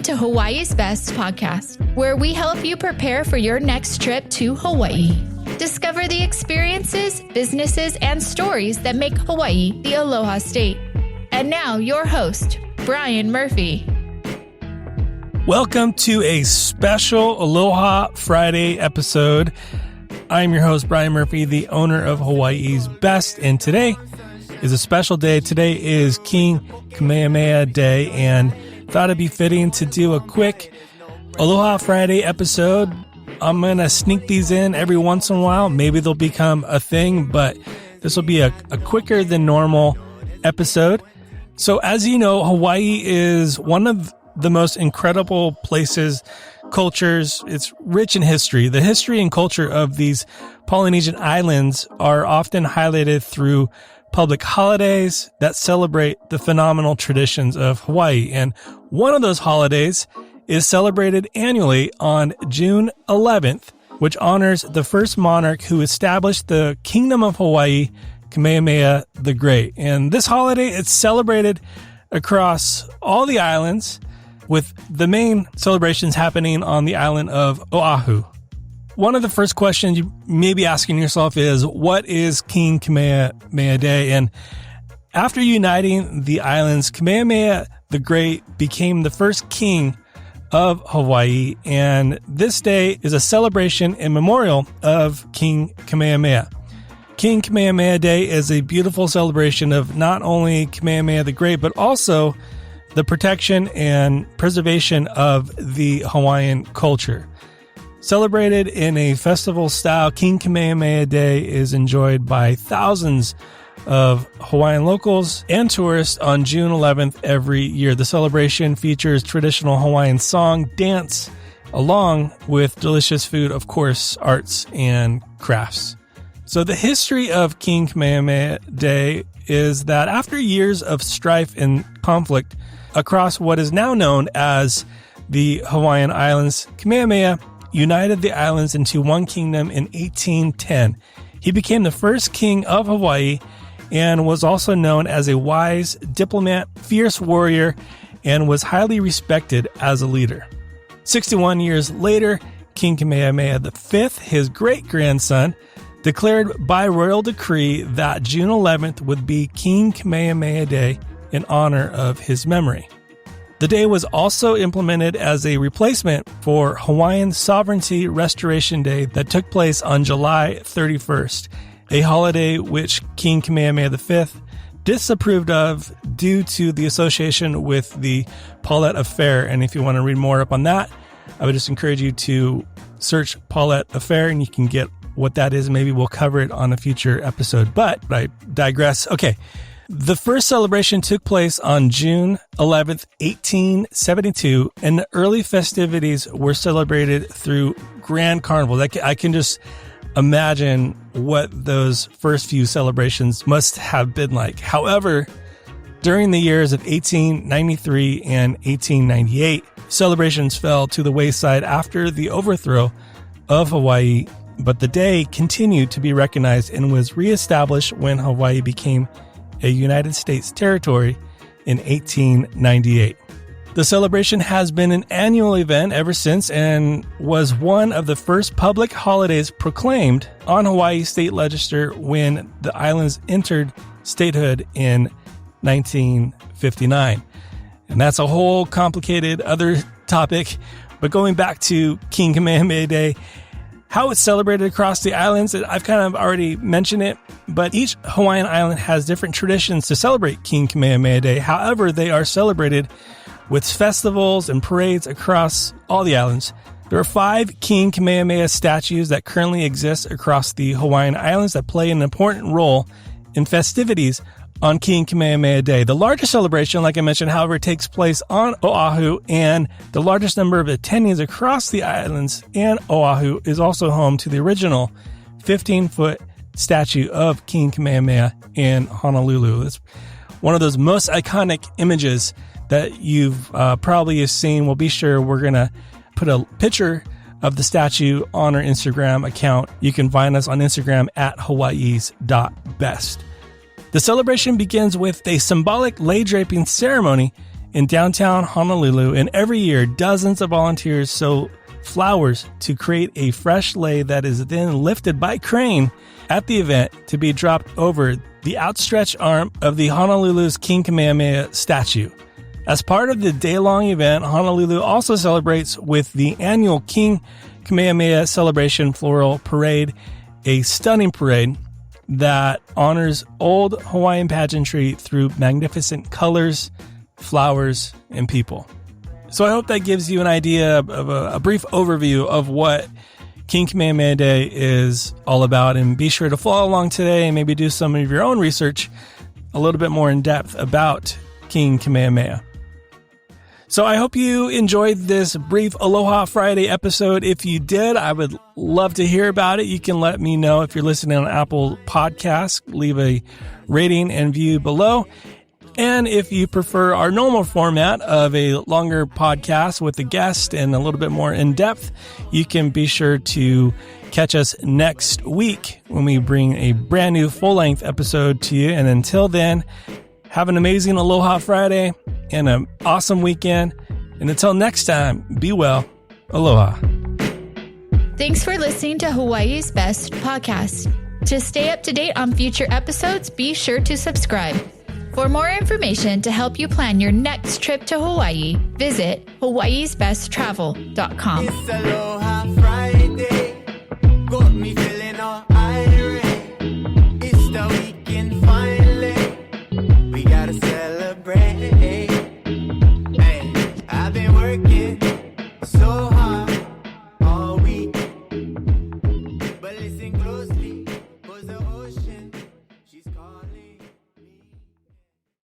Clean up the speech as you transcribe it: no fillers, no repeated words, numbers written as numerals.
to Hawaii's Best podcast, where we help you prepare for your next trip to Hawaii. Discover the experiences, businesses, and stories that make Hawaii the Aloha State. And now, your host, Brian Murphy. Welcome to a special Aloha Friday episode. I'm your host, Brian Murphy, the owner of Hawaii's Best, and today is a special day. Today is King Kamehameha Day, and thought it'd be fitting to do a quick Aloha Friday episode. I'm going to sneak these in every once in a while. Maybe they'll become a thing, but this will be a quicker than normal episode. So as you know, Hawaii is one of the most incredible places, cultures. It's rich in history. The history and culture of these Polynesian islands are often highlighted through public holidays that celebrate the phenomenal traditions of Hawaii. And one of those holidays is celebrated annually on June 11th, which honors the first monarch who established the Kingdom of Hawaii, Kamehameha the Great. And this holiday, it's celebrated across all the islands, with the main celebrations happening on the island of Oahu. One of the first questions you may be asking yourself is, what is King Kamehameha Day? And after uniting the islands, Kamehameha the Great became the first king of Hawaii, and this day is a celebration and memorial of King Kamehameha. King Kamehameha Day is a beautiful celebration of not only Kamehameha the Great, but also the protection and preservation of the Hawaiian culture. Celebrated in a festival style, King Kamehameha Day is enjoyed by thousands of Hawaiian locals and tourists on June 11th every year. The celebration features traditional Hawaiian song, dance, along with delicious food, of course, arts and crafts. So the history of King Kamehameha Day is that after years of strife and conflict across what is now known as the Hawaiian Islands, Kamehameha united the islands into one kingdom in 1810. He became the first king of Hawaii and was also known as a wise diplomat, fierce warrior, and was highly respected as a leader. 61 years later, King Kamehameha V, his great-grandson, declared by royal decree that June 11th would be King Kamehameha Day in honor of his memory. The day was also implemented as a replacement for Hawaiian Sovereignty Restoration Day that took place on July 31st, a holiday which King Kamehameha V disapproved of due to the association with the Paulette Affair. And if you want to read more up on that, I would just encourage you to search Paulette Affair and you can get what that is. Maybe we'll cover it on a future episode, but I digress. Okay. The first celebration took place on June 11th, 1872, and the early festivities were celebrated through grand carnivals. I can just imagine what those first few celebrations must have been like. However, during the years of 1893 and 1898, celebrations fell to the wayside after the overthrow of Hawaii, but the day continued to be recognized and was reestablished when Hawaii became a United States territory in 1898. The celebration has been an annual event ever since and was one of the first public holidays proclaimed on Hawaii's state register when the islands entered statehood in 1959. And that's a whole complicated other topic. But going back to King Kamehameha Day, how it's celebrated across the islands, I've kind of already mentioned it, but each Hawaiian island has different traditions to celebrate King Kamehameha Day. However, they are celebrated with festivals and parades across all the islands. There are 5 King Kamehameha statues that currently exist across the Hawaiian Islands that play an important role in festivities on King Kamehameha Day. The largest celebration, like I mentioned, however, takes place on Oahu, and the largest number of attendees across the islands and Oahu is also home to the original 15-foot statue of King Kamehameha in Honolulu. It's one of those most iconic images that you've probably seen. We'll be sure we're going to put a picture of the statue on our Instagram account. You can find us on Instagram at hawaiis.best. The celebration begins with a symbolic lei draping ceremony in downtown Honolulu, and every year dozens of volunteers sow flowers to create a fresh lei that is then lifted by crane at the event to be dropped over the outstretched arm of the Honolulu's King Kamehameha statue. As part of the day-long event, Honolulu also celebrates with the annual King Kamehameha Celebration Floral Parade, a stunning parade that honors old Hawaiian pageantry through magnificent colors, flowers, and people. So I hope that gives you an idea of a brief overview of what King Kamehameha Day is all about. And be sure to follow along today and maybe do some of your own research a little bit more in depth about King Kamehameha. So I hope you enjoyed this brief Aloha Friday episode. If you did, I would love to hear about it. You can let me know if you're listening on Apple Podcasts. Leave a rating and view below. And if you prefer our normal format of a longer podcast with a guest and a little bit more in depth, you can be sure to catch us next week when we bring a brand new full-length episode to you. And until then, have an amazing Aloha Friday and an awesome weekend. And until next time, be well. Aloha. Thanks for listening to Hawaii's Best Podcast. To stay up to date on future episodes, be sure to subscribe. For more information to help you plan your next trip to Hawaii, visit hawaiisbesttravel.com.